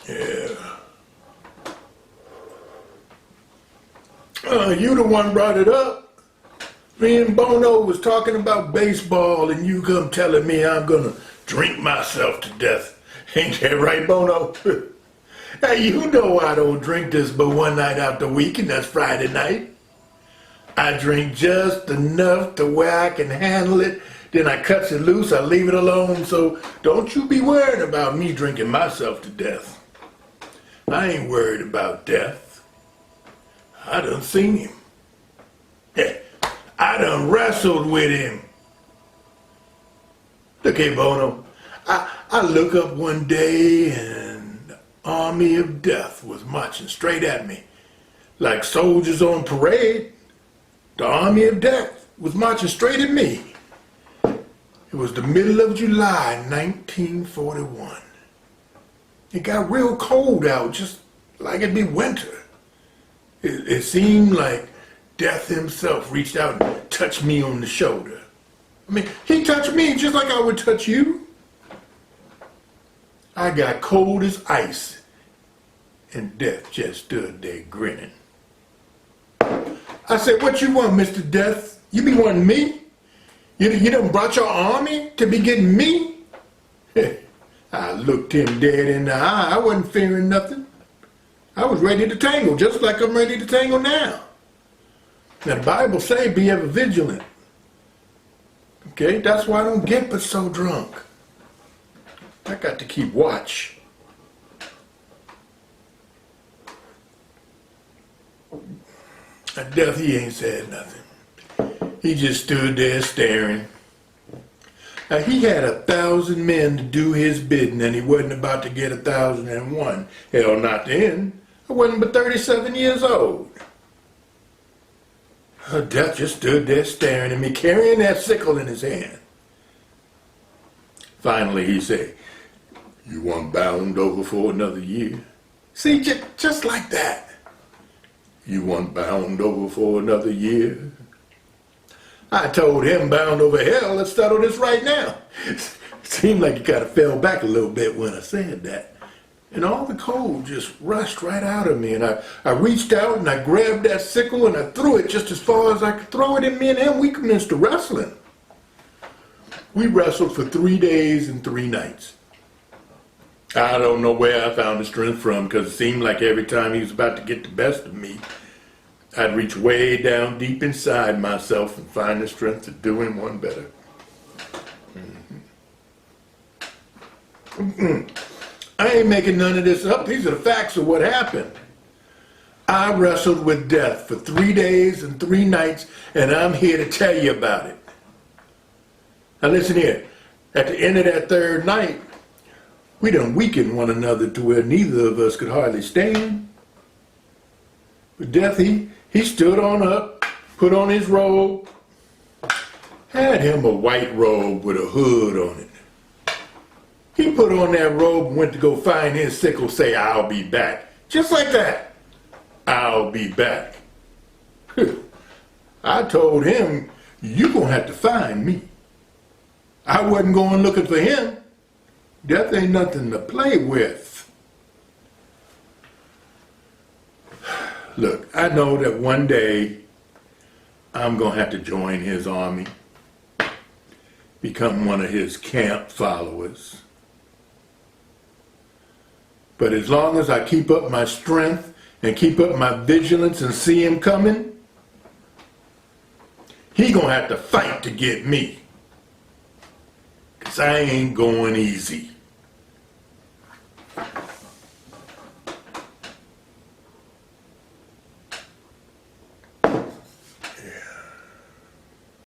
Yeah. You the one brought it up. Me and Bono was talking about baseball and you come telling me I'm gonna drink myself to death. Ain't that right, Bono? Hey, you know I don't drink this but one night out the week, and that's Friday night. I drink just enough to where I can handle it, then I cuts it loose, I leave it alone, so don't you be worried about me drinking myself to death. I ain't worried about death. I done seen him. Yeah, I done wrestled with him. Look here, Bono. I look up one day and the army of death was marching straight at me. Like soldiers on parade, the army of death was marching straight at me. It was the middle of July, 1941. It got real cold out, just like it'd be winter. It seemed like death himself reached out and touched me on the shoulder. I mean, he touched me just like I would touch you. I got cold as ice, and death just stood there grinning. I said, what you want, Mr. Death? You be wanting me? You done brought your army to be getting me? I looked him dead in the eye. I wasn't fearing nothing. I was ready to tangle, just like I'm ready to tangle now. Now the Bible say be ever vigilant. Okay, that's why I don't get but so drunk. I got to keep watch. At death, he ain't said nothing. He just stood there staring. Now he had 1,000 men to do his bidding, and he wasn't about to get 1,001. Hell, not then. I wasn't but 37 years old. Death just stood there staring at me, carrying that sickle in his hand. Finally, he said, "You want bound over for another year?" See, just like that. "You want bound over for another year?" I told him, bound over hell, let's settle this right now. Seemed like he kind of fell back a little bit when I said that. And all the cold just rushed right out of me. And I reached out and I grabbed that sickle and I threw it just as far as I could throw it. And me and him, we commenced to wrestling. We wrestled for 3 days and 3 nights. I don't know where I found the strength from, because it seemed like every time he was about to get the best of me, I'd reach way down deep inside myself and find the strength to do him one better. I ain't making none of this up. These are the facts of what happened. I wrestled with death for 3 days and 3 nights, and I'm here to tell you about it. Now listen here. At the end of that 3rd night, we done weakened one another to where neither of us could hardly stand. But death, he stood on up, put on his robe, had him a white robe with a hood on it. He put on that robe and went to go find his sickle, say, "I'll be back." Just like that. "I'll be back." I told him, "You gonna have to find me." I wasn't going looking for him. Death ain't nothing to play with. Look, I know that one day I'm gonna have to join his army, become one of his camp followers. But as long as I keep up my strength and keep up my vigilance and see him coming, he gonna have to fight to get me. 'Cause I ain't going easy.